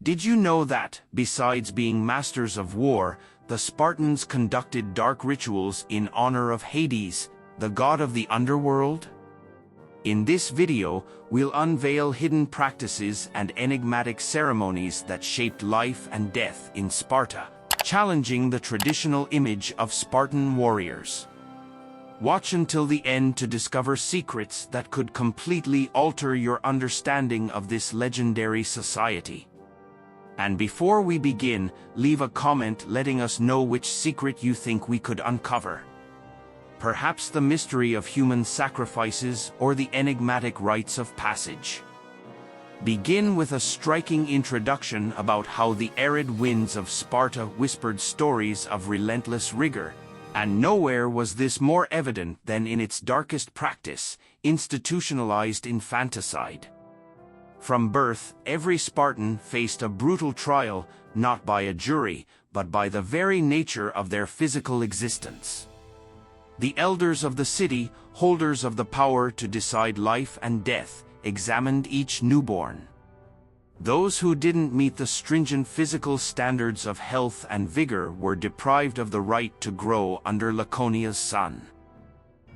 Did you know that, besides being masters of war, the Spartans conducted dark rituals in honor of Hades, the god of the underworld? In this video, we'll unveil hidden practices and enigmatic ceremonies that shaped life and death in Sparta, challenging the traditional image of Spartan warriors. Watch until the end to discover secrets that could completely alter your understanding of this legendary society. And before we begin, leave a comment letting us know which secret you think we could uncover. Perhaps the mystery of human sacrifices or the enigmatic rites of passage. Begin with a striking introduction about how the arid winds of Sparta whispered stories of relentless rigor, and nowhere was this more evident than in its darkest practice, institutionalized infanticide. From birth, every Spartan faced a brutal trial, not by a jury, but by the very nature of their physical existence. The elders of the city, holders of the power to decide life and death, examined each newborn. Those who didn't meet the stringent physical standards of health and vigor were deprived of the right to grow under Laconia's sun.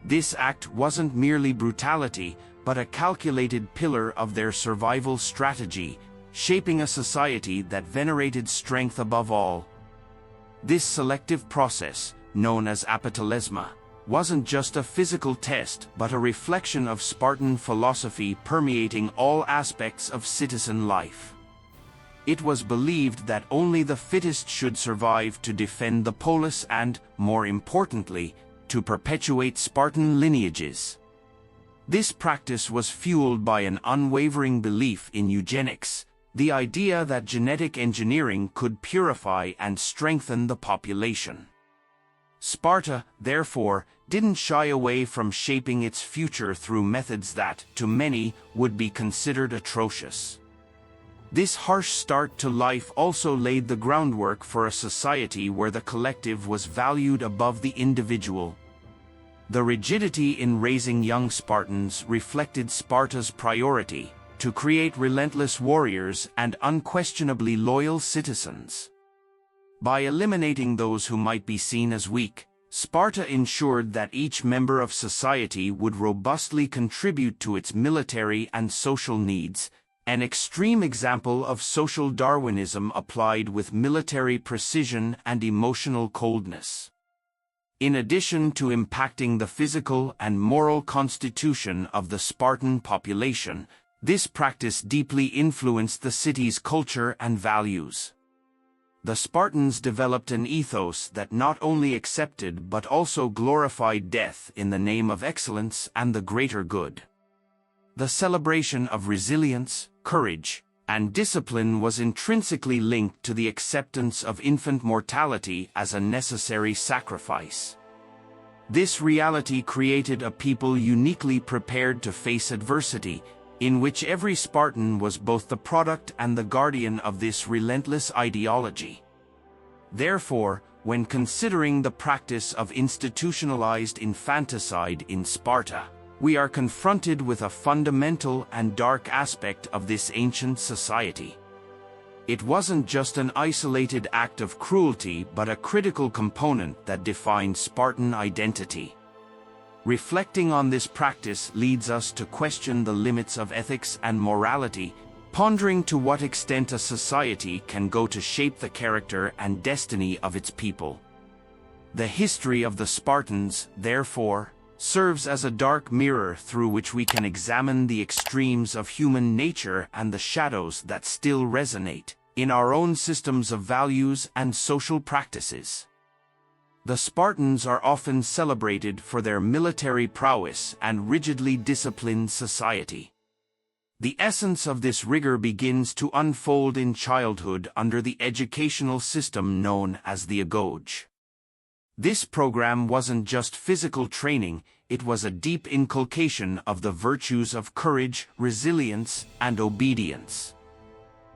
This act wasn't merely brutality, but a calculated pillar of their survival strategy, shaping a society that venerated strength above all. This selective process, known as apotelesma, wasn't just a physical test but a reflection of Spartan philosophy permeating all aspects of citizen life. It was believed that only the fittest should survive to defend the polis and, more importantly, to perpetuate Spartan lineages. This practice was fueled by an unwavering belief in eugenics, the idea that genetic engineering could purify and strengthen the population. Sparta, therefore, didn't shy away from shaping its future through methods that, to many, would be considered atrocious. This harsh start to life also laid the groundwork for a society where the collective was valued above the individual. The rigidity in raising young Spartans reflected Sparta's priority to create relentless warriors and unquestionably loyal citizens. By eliminating those who might be seen as weak, Sparta ensured that each member of society would robustly contribute to its military and social needs, an extreme example of social Darwinism applied with military precision and emotional coldness. In addition to impacting the physical and moral constitution of the Spartan population, this practice deeply influenced the city's culture and values. The Spartans developed an ethos that not only accepted but also glorified death in the name of excellence and the greater good. The celebration of resilience, courage, and discipline was intrinsically linked to the acceptance of infant mortality as a necessary sacrifice. This reality created a people uniquely prepared to face adversity, in which every Spartan was both the product and the guardian of this relentless ideology. Therefore, when considering the practice of institutionalized infanticide in Sparta, we are confronted with a fundamental and dark aspect of this ancient society. It wasn't just an isolated act of cruelty but a critical component that defined Spartan identity. Reflecting on this practice leads us to question the limits of ethics and morality, pondering to what extent a society can go to shape the character and destiny of its people. The history of the Spartans, therefore, serves as a dark mirror through which we can examine the extremes of human nature and the shadows that still resonate in our own systems of values and social practices. The Spartans are often celebrated for their military prowess and rigidly disciplined society. The essence of this rigor begins to unfold in childhood under the educational system known as the agoge. This program wasn't just physical training, it was a deep inculcation of the virtues of courage, resilience, and obedience.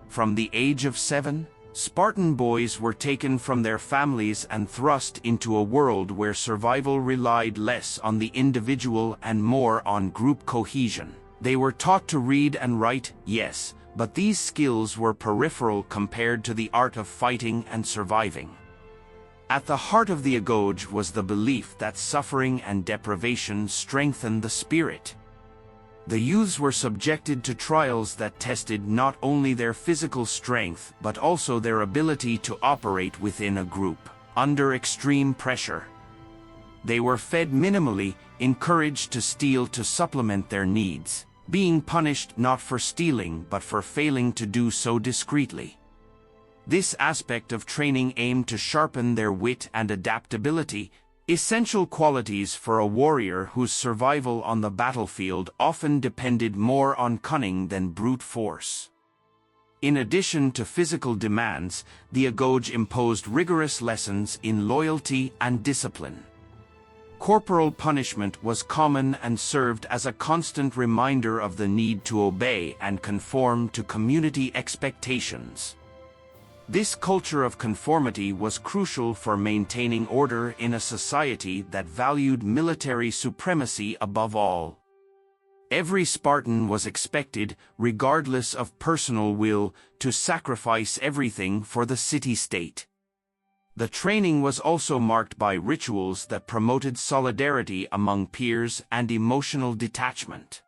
From the age of 7, Spartan boys were taken from their families and thrust into a world where survival relied less on the individual and more on group cohesion. They were taught to read and write, yes, but these skills were peripheral compared to the art of fighting and surviving. At the heart of the Agoj was the belief that suffering and deprivation strengthened the spirit. The youths were subjected to trials that tested not only their physical strength but also their ability to operate within a group, under extreme pressure. They were fed minimally, encouraged to steal to supplement their needs, being punished not for stealing but for failing to do so discreetly. This aspect of training aimed to sharpen their wit and adaptability, essential qualities for a warrior whose survival on the battlefield often depended more on cunning than brute force. In addition to physical demands, the Agoj imposed rigorous lessons in loyalty and discipline. Corporal punishment was common and served as a constant reminder of the need to obey and conform to community expectations. This culture of conformity was crucial for maintaining order in a society that valued military supremacy above all. Every Spartan was expected, regardless of personal will, to sacrifice everything for the city-state. The training was also marked by rituals that promoted solidarity among peers and emotional detachment.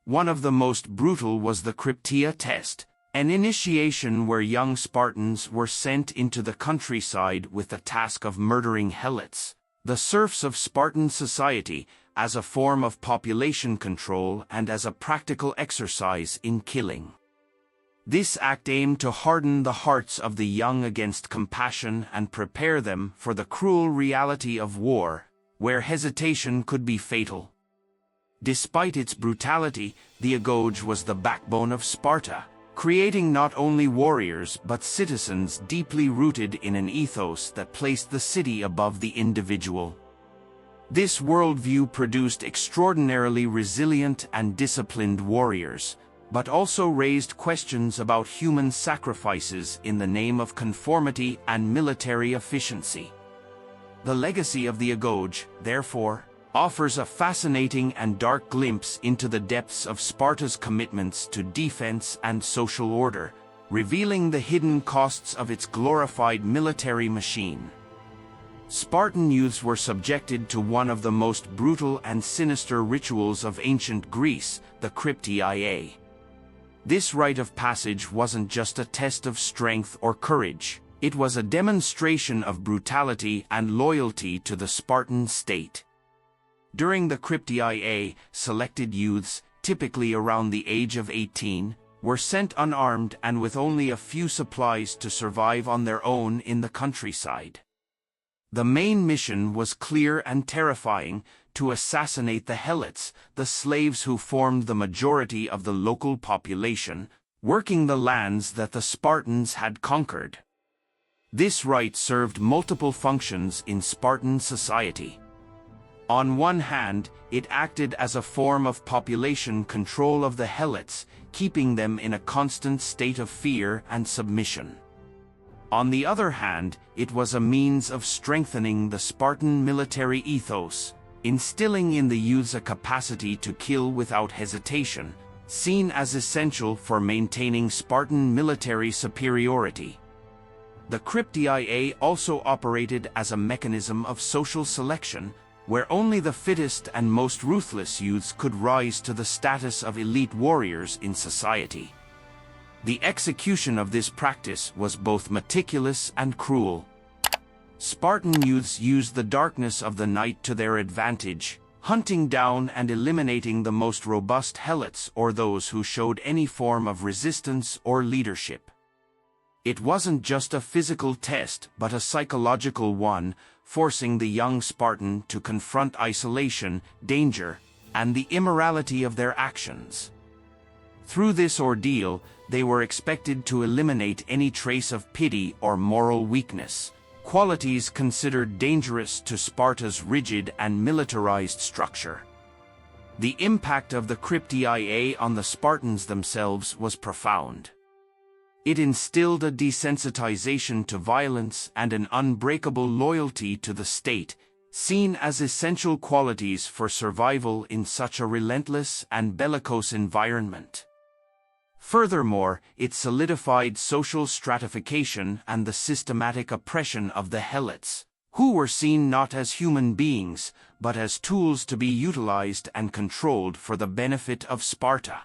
One of the most brutal was the Krypteia test, an initiation where young Spartans were sent into the countryside with the task of murdering helots, the serfs of Spartan society, as a form of population control and as a practical exercise in killing. This act aimed to harden the hearts of the young against compassion and prepare them for the cruel reality of war, where hesitation could be fatal. Despite its brutality, the Agoj was the backbone of Sparta, creating not only warriors but citizens deeply rooted in an ethos that placed the city above the individual. This worldview produced extraordinarily resilient and disciplined warriors, but also raised questions about human sacrifices in the name of conformity and military efficiency. The legacy of the Agoj, therefore, offers a fascinating and dark glimpse into the depths of Sparta's commitments to defense and social order, revealing the hidden costs of its glorified military machine. Spartan youths were subjected to one of the most brutal and sinister rituals of ancient Greece, the Krypteia. This rite of passage wasn't just a test of strength or courage, it was a demonstration of brutality and loyalty to the Spartan state. During the Krypteia, selected youths, typically around the age of 18, were sent unarmed and with only a few supplies to survive on their own in the countryside. The main mission was clear and terrifying: to assassinate the helots, the slaves who formed the majority of the local population, working the lands that the Spartans had conquered. This rite served multiple functions in Spartan society. On one hand, it acted as a form of population control of the helots, keeping them in a constant state of fear and submission. On the other hand, it was a means of strengthening the Spartan military ethos, instilling in the youths a capacity to kill without hesitation, seen as essential for maintaining Spartan military superiority. The Krypteia also operated as a mechanism of social selection, where only the fittest and most ruthless youths could rise to the status of elite warriors in society. The execution of this practice was both meticulous and cruel. Spartan youths used the darkness of the night to their advantage, hunting down and eliminating the most robust helots or those who showed any form of resistance or leadership. It wasn't just a physical test but a psychological one, forcing the young Spartan to confront isolation, danger, and the immorality of their actions. Through this ordeal, they were expected to eliminate any trace of pity or moral weakness, qualities considered dangerous to Sparta's rigid and militarized structure. The impact of the Krypteia on the Spartans themselves was profound. It instilled a desensitization to violence and an unbreakable loyalty to the state, seen as essential qualities for survival in such a relentless and bellicose environment. Furthermore, it solidified social stratification and the systematic oppression of the Helots, who were seen not as human beings, but as tools to be utilized and controlled for the benefit of Sparta.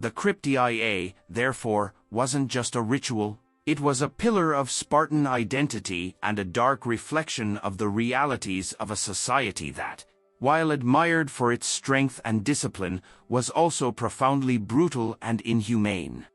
The cryptia, therefore, wasn't just a ritual, it was a pillar of Spartan identity and a dark reflection of the realities of a society that, while admired for its strength and discipline, was also profoundly brutal and inhumane.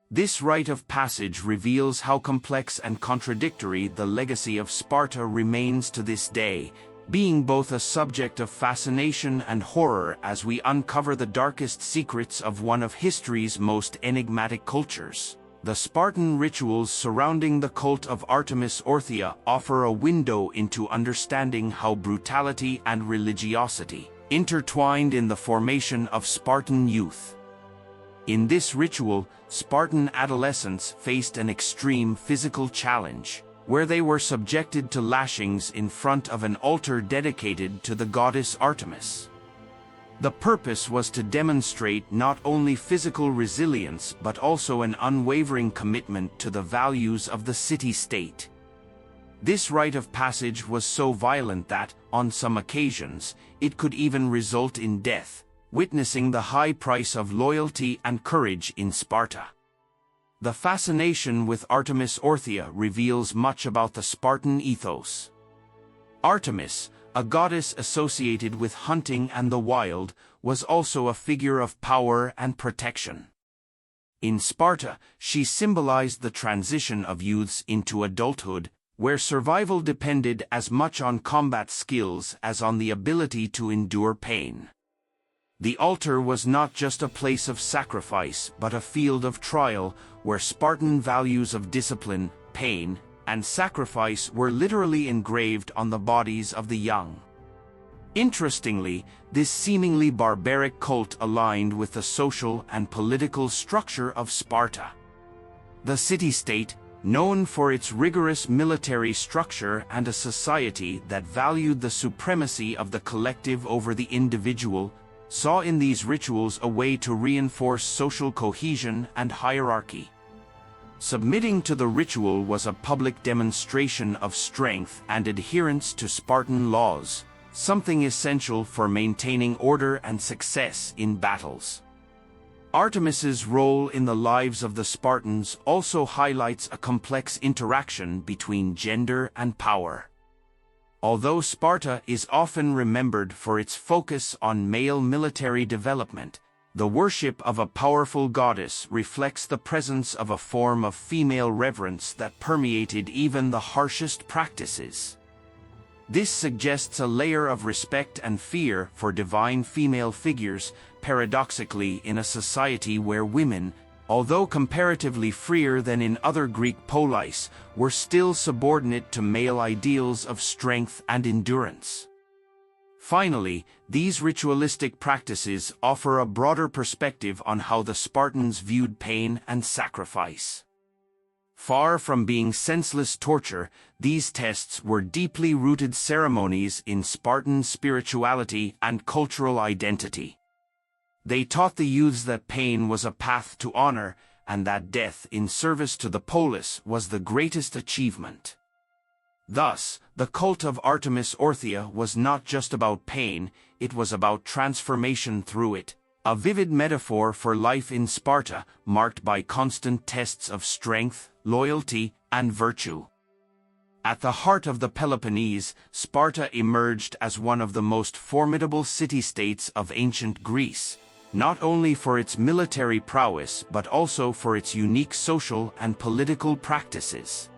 This rite of passage reveals how complex and contradictory the legacy of Sparta remains to this day, being both a subject of fascination and horror as we uncover the darkest secrets of one of history's most enigmatic cultures. The Spartan rituals surrounding the cult of Artemis Orthia offer a window into understanding how brutality and religiosity intertwined in the formation of Spartan youth. In this ritual, Spartan adolescents faced an extreme physical challenge, where they were subjected to lashings in front of an altar dedicated to the goddess Artemis. The purpose was to demonstrate not only physical resilience but also an unwavering commitment to the values of the city-state. This rite of passage was so violent that, on some occasions, it could even result in death, witnessing the high price of loyalty and courage in Sparta. The fascination with Artemis Orthia reveals much about the Spartan ethos. Artemis, a goddess associated with hunting and the wild, was also a figure of power and protection. In Sparta, she symbolized the transition of youths into adulthood, where survival depended as much on combat skills as on the ability to endure pain. The altar was not just a place of sacrifice but a field of trial, where Spartan values of discipline, pain, and sacrifice were literally engraved on the bodies of the young. Interestingly, this seemingly barbaric cult aligned with the social and political structure of Sparta. The city-state, known for its rigorous military structure and a society that valued the supremacy of the collective over the individual, saw in these rituals a way to reinforce social cohesion and hierarchy. Submitting to the ritual was a public demonstration of strength and adherence to Spartan laws, something essential for maintaining order and success in battles. Artemis's role in the lives of the Spartans also highlights a complex interaction between gender and power. Although Sparta is often remembered for its focus on male military development, the worship of a powerful goddess reflects the presence of a form of female reverence that permeated even the harshest practices. This suggests a layer of respect and fear for divine female figures, paradoxically in a society where women, although comparatively freer than in other Greek polis, were still subordinate to male ideals of strength and endurance. Finally, these ritualistic practices offer a broader perspective on how the Spartans viewed pain and sacrifice. Far from being senseless torture, these tests were deeply rooted ceremonies in Spartan spirituality and cultural identity. They taught the youths that pain was a path to honor, and that death in service to the polis was the greatest achievement. Thus, the cult of Artemis Orthia was not just about pain, it was about transformation through it, a vivid metaphor for life in Sparta, marked by constant tests of strength, loyalty, and virtue. At the heart of the Peloponnese, Sparta emerged as one of the most formidable city-states of ancient Greece, not only for its military prowess but also for its unique social and political practices.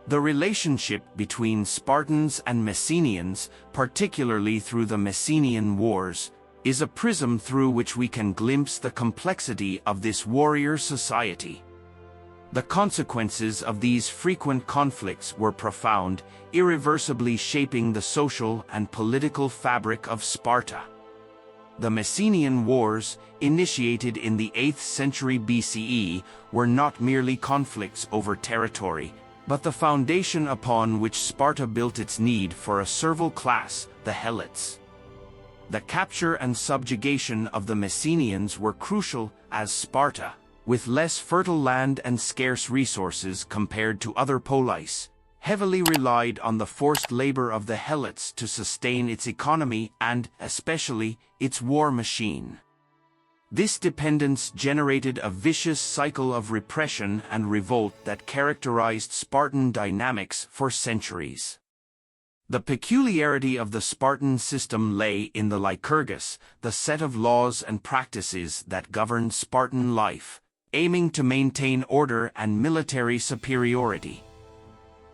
The relationship between Spartans and Messenians, particularly through the Messenian Wars, is a prism through which we can glimpse the complexity of this warrior society. The consequences of these frequent conflicts were profound, irreversibly shaping the social and political fabric of Sparta. The Messenian Wars, initiated in the 8th century BCE, were not merely conflicts over territory, but the foundation upon which Sparta built its need for a servile class, the Helots. The capture and subjugation of the Messenians were crucial, as Sparta, with less fertile land and scarce resources compared to other polis, heavily relied on the forced labor of the Helots to sustain its economy and, especially, its war machine. This dependence generated a vicious cycle of repression and revolt that characterized Spartan dynamics for centuries. The peculiarity of the Spartan system lay in the Lycurgus, the set of laws and practices that governed Spartan life, aiming to maintain order and military superiority.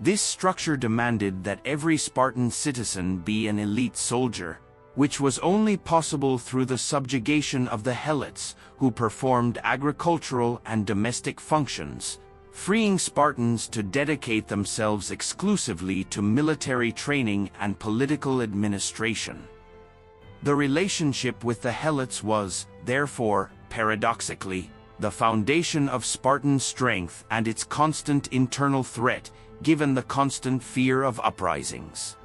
This structure demanded that every Spartan citizen be an elite soldier, which was only possible through the subjugation of the Helots, who performed agricultural and domestic functions, freeing Spartans to dedicate themselves exclusively to military training and political administration. The relationship with the Helots was, therefore, paradoxically, the foundation of Spartan strength and its constant internal threat, given the constant fear of uprisings.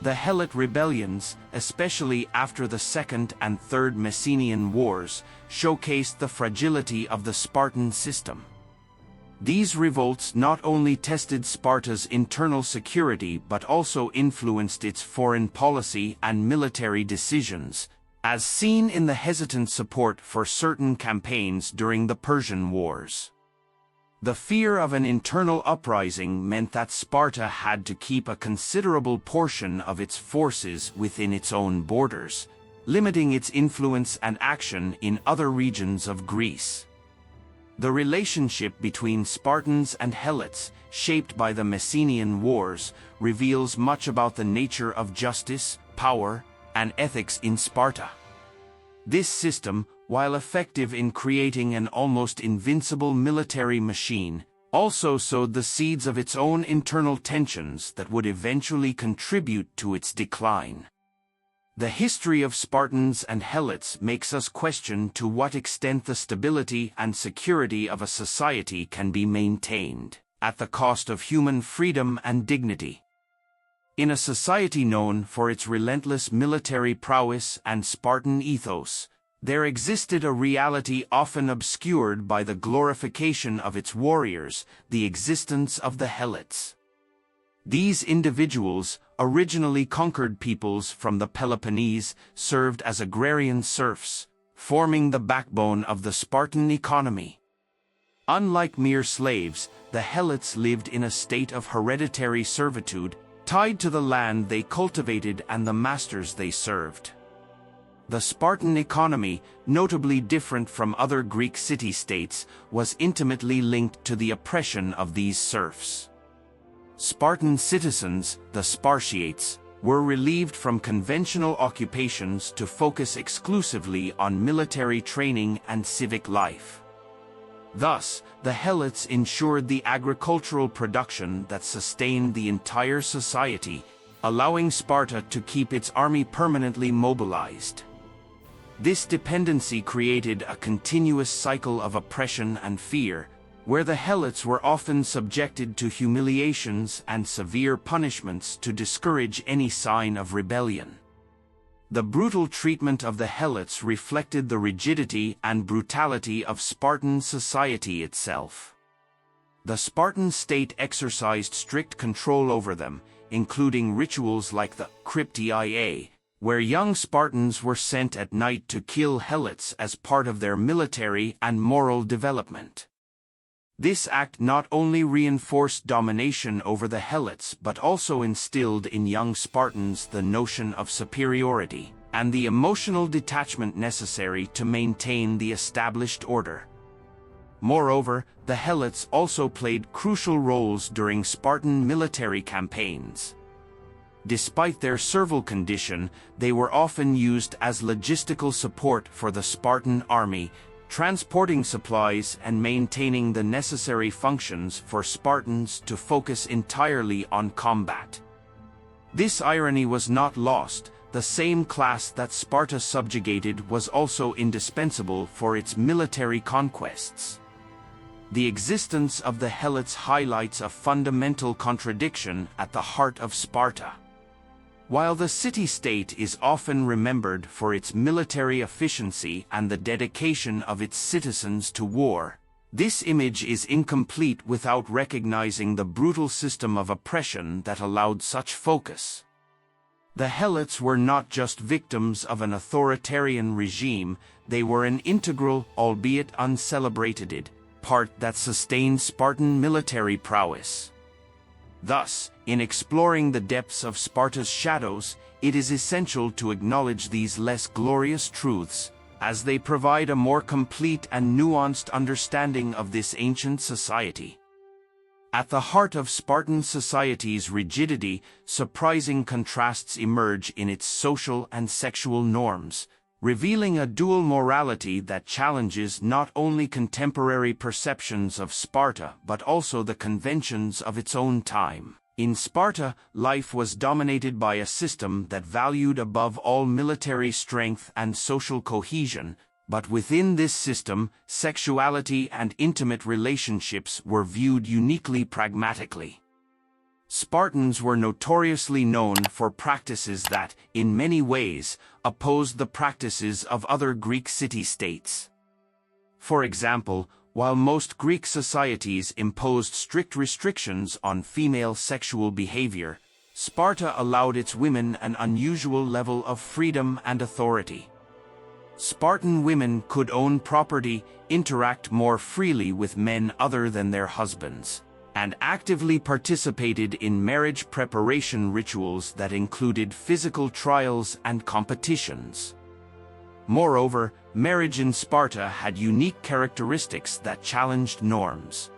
The Helot rebellions, especially after the Second and Third Messenian Wars, showcased the fragility of the Spartan system. These revolts not only tested Sparta's internal security but also influenced its foreign policy and military decisions, as seen in the hesitant support for certain campaigns during the Persian Wars. The fear of an internal uprising meant that Sparta had to keep a considerable portion of its forces within its own borders, limiting its influence and action in other regions of Greece. The relationship between Spartans and Helots, shaped by the Messenian Wars, reveals much about the nature of justice, power, and ethics in Sparta. This system, while effective in creating an almost invincible military machine, also sowed the seeds of its own internal tensions that would eventually contribute to its decline. The history of Spartans and Helots makes us question to what extent the stability and security of a society can be maintained, at the cost of human freedom and dignity. In a society known for its relentless military prowess and Spartan ethos, there existed a reality often obscured by the glorification of its warriors, the existence of the Helots. These individuals, originally conquered peoples from the Peloponnese, served as agrarian serfs, forming the backbone of the Spartan economy. Unlike mere slaves, the Helots lived in a state of hereditary servitude, tied to the land they cultivated and the masters they served. The Spartan economy, notably different from other Greek city-states, was intimately linked to the oppression of these serfs. Spartan citizens, the Spartiates, were relieved from conventional occupations to focus exclusively on military training and civic life. Thus, the Helots ensured the agricultural production that sustained the entire society, allowing Sparta to keep its army permanently mobilized. This dependency created a continuous cycle of oppression and fear, where the Helots were often subjected to humiliations and severe punishments to discourage any sign of rebellion. The brutal treatment of the Helots reflected the rigidity and brutality of Spartan society itself. The Spartan state exercised strict control over them, including rituals like the cryptia, where young Spartans were sent at night to kill Helots as part of their military and moral development. This act not only reinforced domination over the Helots but also instilled in young Spartans the notion of superiority and the emotional detachment necessary to maintain the established order. Moreover, the Helots also played crucial roles during Spartan military campaigns. Despite their servile condition, they were often used as logistical support for the Spartan army, transporting supplies and maintaining the necessary functions for Spartans to focus entirely on combat. This irony was not lost. The same class that Sparta subjugated was also indispensable for its military conquests. The existence of the Helots highlights a fundamental contradiction at the heart of Sparta. While the city-state is often remembered for its military efficiency and the dedication of its citizens to war, this image is incomplete without recognizing the brutal system of oppression that allowed such focus. The Helots were not just victims of an authoritarian regime, they were an integral, albeit uncelebrated, part that sustained Spartan military prowess. Thus, in exploring the depths of Sparta's shadows, it is essential to acknowledge these less glorious truths, as they provide a more complete and nuanced understanding of this ancient society. At the heart of Spartan society's rigidity, surprising contrasts emerge in its social and sexual norms, revealing a dual morality that challenges not only contemporary perceptions of Sparta but also the conventions of its own time. In Sparta, life was dominated by a system that valued above all military strength and social cohesion, but within this system, sexuality and intimate relationships were viewed uniquely pragmatically. Spartans were notoriously known for practices that, in many ways, opposed the practices of other Greek city-states. For example, while most Greek societies imposed strict restrictions on female sexual behavior, Sparta allowed its women an unusual level of freedom and authority. Spartan women could own property, interact more freely with men other than their husbands, and actively participated in marriage preparation rituals that included physical trials and competitions. Moreover, marriage in Sparta had unique characteristics that challenged norms.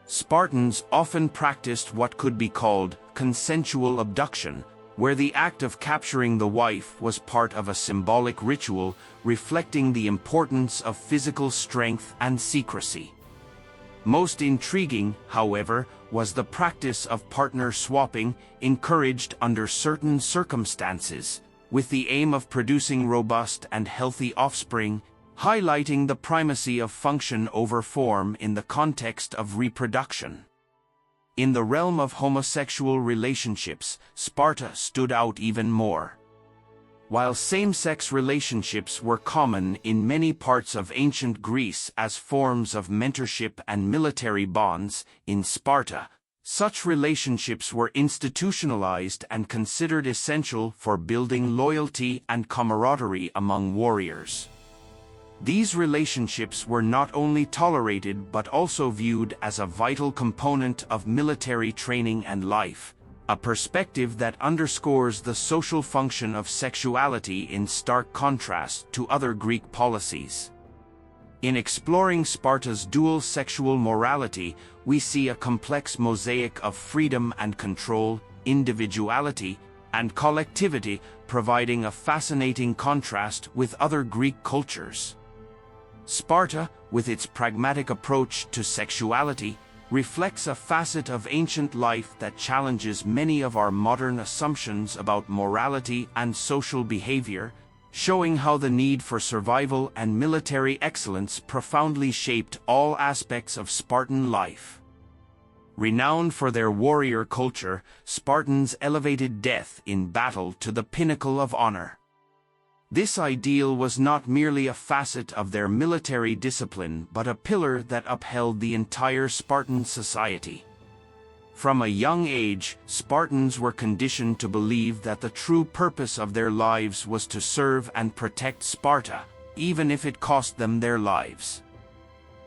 Spartans often practiced what could be called consensual abduction, where the act of capturing the wife was part of a symbolic ritual reflecting the importance of physical strength and secrecy. Most intriguing, however, was the practice of partner swapping, encouraged under certain circumstances, with the aim of producing robust and healthy offspring, highlighting the primacy of function over form in the context of reproduction. In the realm of homosexual relationships, Sparta stood out even more. While same-sex relationships were common in many parts of ancient Greece as forms of mentorship and military bonds, in Sparta, such relationships were institutionalized and considered essential for building loyalty and camaraderie among warriors. These relationships were not only tolerated but also viewed as a vital component of military training and life, a perspective that underscores the social function of sexuality in stark contrast to other Greek policies. In exploring Sparta's dual sexual morality, we see a complex mosaic of freedom and control, individuality, and collectivity, providing a fascinating contrast with other Greek cultures. Sparta, with its pragmatic approach to sexuality, reflects a facet of ancient life that challenges many of our modern assumptions about morality and social behavior, showing how the need for survival and military excellence profoundly shaped all aspects of Spartan life. Renowned for their warrior culture, Spartans elevated death in battle to the pinnacle of honor. This ideal was not merely a facet of their military discipline but a pillar that upheld the entire Spartan society. From a young age, Spartans were conditioned to believe that the true purpose of their lives was to serve and protect Sparta, even if it cost them their lives.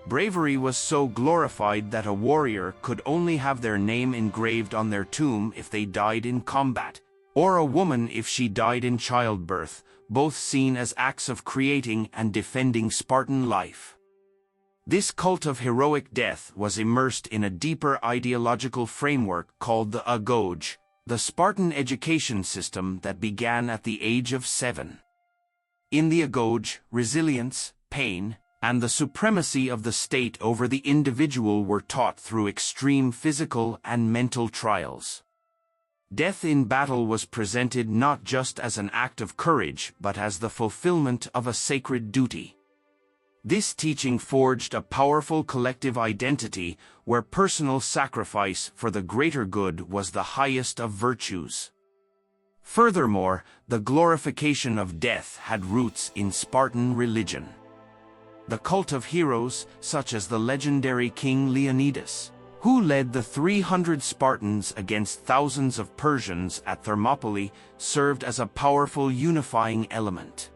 Bravery was so glorified that a warrior could only have their name engraved on their tomb if they died in combat, or a woman if she died in childbirth, both seen as acts of creating and defending Spartan life. This cult of heroic death was immersed in a deeper ideological framework called the agoge, the Spartan education system that began at the age of 7. In the agoge, resilience, pain, and the supremacy of the state over the individual were taught through extreme physical and mental trials. Death in battle was presented not just as an act of courage but as the fulfillment of a sacred duty. This teaching forged a powerful collective identity where personal sacrifice for the greater good was the highest of virtues. Furthermore, the glorification of death had roots in Spartan religion. The cult of heroes, such as the legendary King Leonidas, who led the 300 Spartans against thousands of Persians at Thermopylae, served as a powerful unifying element.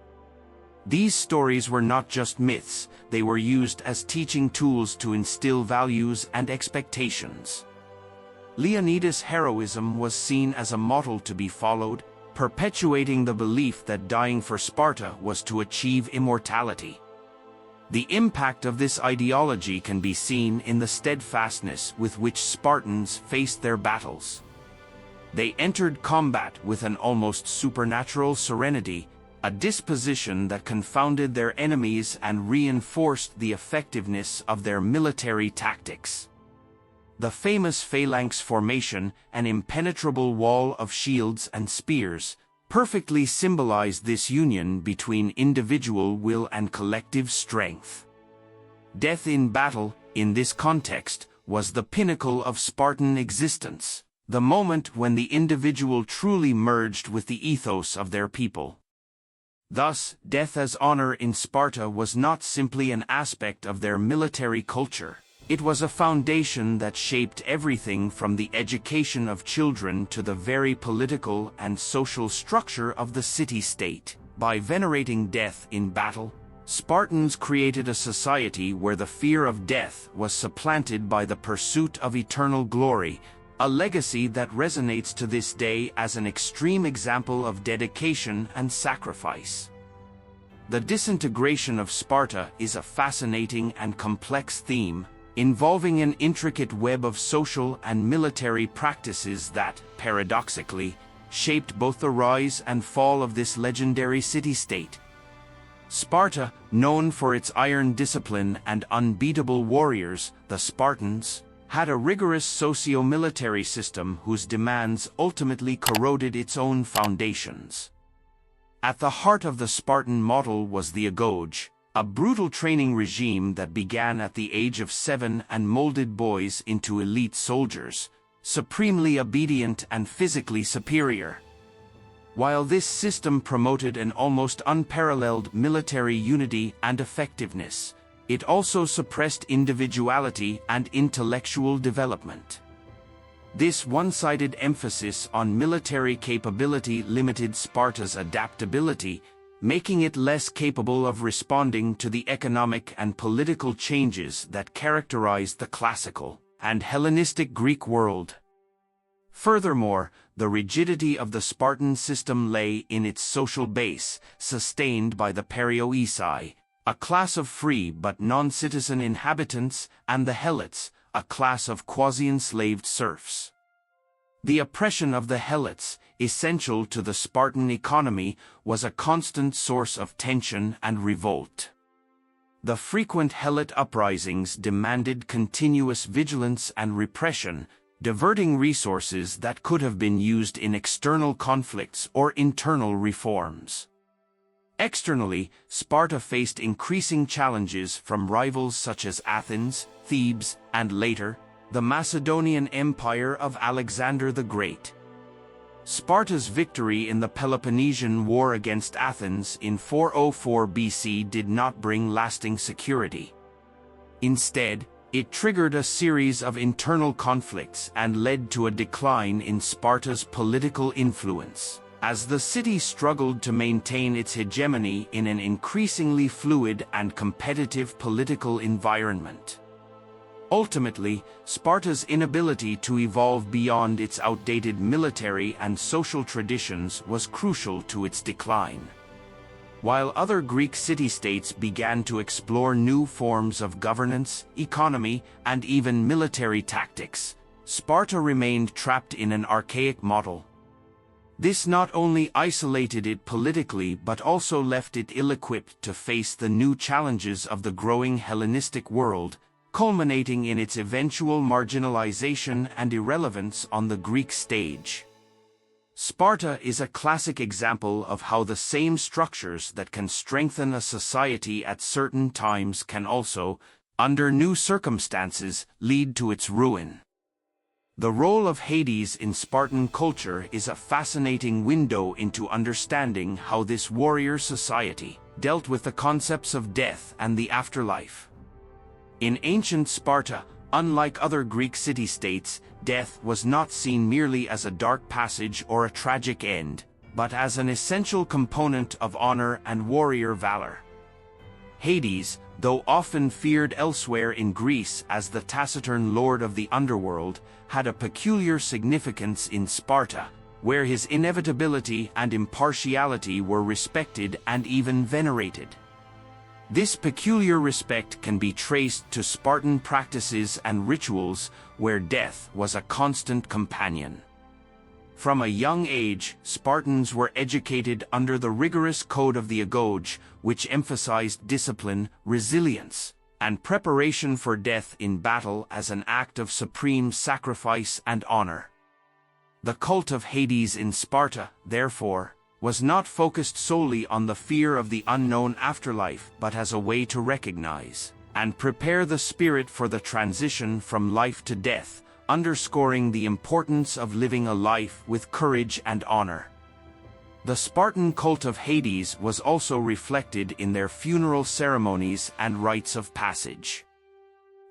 These stories were not just myths, they were used as teaching tools to instill values and expectations. Leonidas' heroism was seen as a model to be followed, perpetuating the belief that dying for Sparta was to achieve immortality. The impact of this ideology can be seen in the steadfastness with which Spartans faced their battles. They entered combat with an almost supernatural serenity, a disposition that confounded their enemies and reinforced the effectiveness of their military tactics. The famous phalanx formation, an impenetrable wall of shields and spears, perfectly symbolized this union between individual will and collective strength. Death in battle, in this context, was the pinnacle of Spartan existence, the moment when the individual truly merged with the ethos of their people. Thus, death as honor in Sparta was not simply an aspect of their military culture. It was a foundation that shaped everything from the education of children to the very political and social structure of the city-state. By venerating death in battle, Spartans created a society where the fear of death was supplanted by the pursuit of eternal glory, a legacy that resonates to this day as an extreme example of dedication and sacrifice. The disintegration of Sparta is a fascinating and complex theme, involving an intricate web of social and military practices that, paradoxically, shaped both the rise and fall of this legendary city-state. Sparta, known for its iron discipline and unbeatable warriors, the Spartans, had a rigorous socio-military system whose demands ultimately corroded its own foundations. At the heart of the Spartan model was the agoge, a brutal training regime that began at the age of 7 and molded boys into elite soldiers, supremely obedient and physically superior. While this system promoted an almost unparalleled military unity and effectiveness, it also suppressed individuality and intellectual development. This one-sided emphasis on military capability limited Sparta's adaptability, making it less capable of responding to the economic and political changes that characterized the classical and Hellenistic Greek world. Furthermore, the rigidity of the Spartan system lay in its social base, sustained by the Perioeci, a class of free but non-citizen inhabitants, and the Helots, a class of quasi-enslaved serfs. The oppression of the Helots, essential to the Spartan economy, was a constant source of tension and revolt. The frequent Helot uprisings demanded continuous vigilance and repression, diverting resources that could have been used in external conflicts or internal reforms. Externally, Sparta faced increasing challenges from rivals such as Athens, Thebes, and later, the Macedonian Empire of Alexander the Great. Sparta's victory in the Peloponnesian War against Athens in 404 BC did not bring lasting security. Instead, it triggered a series of internal conflicts and led to a decline in Sparta's political influence, as the city struggled to maintain its hegemony in an increasingly fluid and competitive political environment. Ultimately, Sparta's inability to evolve beyond its outdated military and social traditions was crucial to its decline. While other Greek city-states began to explore new forms of governance, economy, and even military tactics, Sparta remained trapped in an archaic model. This not only isolated it politically but also left it ill-equipped to face the new challenges of the growing Hellenistic world, culminating in its eventual marginalization and irrelevance on the Greek stage. Sparta is a classic example of how the same structures that can strengthen a society at certain times can also, under new circumstances, lead to its ruin. The role of Hades in Spartan culture is a fascinating window into understanding how this warrior society dealt with the concepts of death and the afterlife. In ancient Sparta, unlike other Greek city-states, death was not seen merely as a dark passage or a tragic end, but as an essential component of honor and warrior valor. Hades, though often feared elsewhere in Greece as the taciturn lord of the underworld, had a peculiar significance in Sparta, where his inevitability and impartiality were respected and even venerated. This peculiar respect can be traced to Spartan practices and rituals where death was a constant companion. From a young age, Spartans were educated under the rigorous code of the Agoge, which emphasized discipline, resilience, and preparation for death in battle as an act of supreme sacrifice and honor. The cult of Hades in Sparta, therefore, was not focused solely on the fear of the unknown afterlife but as a way to recognize and prepare the spirit for the transition from life to death, underscoring the importance of living a life with courage and honor. The Spartan cult of Hades was also reflected in their funeral ceremonies and rites of passage.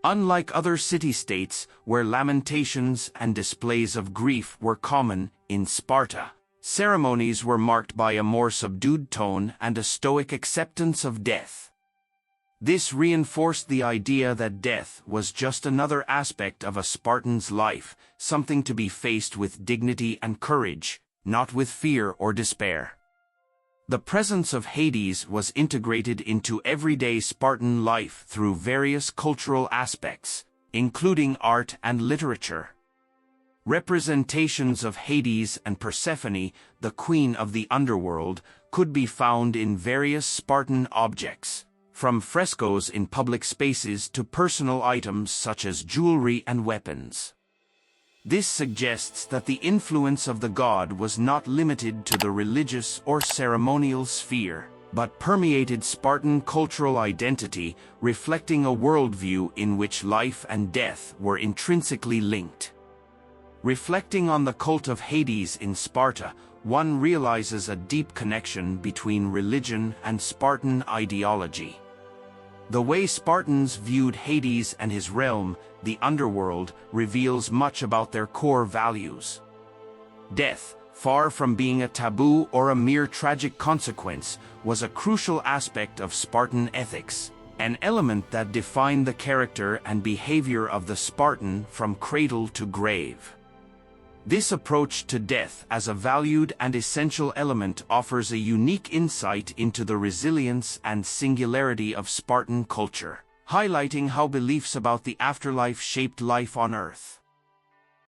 Unlike other city-states, where lamentations and displays of grief were common, in Sparta, ceremonies were marked by a more subdued tone and a stoic acceptance of death. This reinforced the idea that death was just another aspect of a Spartan's life, something to be faced with dignity and courage, not with fear or despair. The presence of Hades was integrated into everyday Spartan life through various cultural aspects, including art and literature. Representations of Hades and Persephone, the queen of the underworld, could be found in various Spartan objects, from frescoes in public spaces to personal items such as jewelry and weapons. This suggests that the influence of the god was not limited to the religious or ceremonial sphere, but permeated Spartan cultural identity, reflecting a worldview in which life and death were intrinsically linked. Reflecting on the cult of Hades in Sparta, one realizes a deep connection between religion and Spartan ideology. The way Spartans viewed Hades and his realm, the underworld, reveals much about their core values. Death, far from being a taboo or a mere tragic consequence, was a crucial aspect of Spartan ethics, an element that defined the character and behavior of the Spartan from cradle to grave. This approach to death as a valued and essential element offers a unique insight into the resilience and singularity of Spartan culture, highlighting how beliefs about the afterlife shaped life on Earth.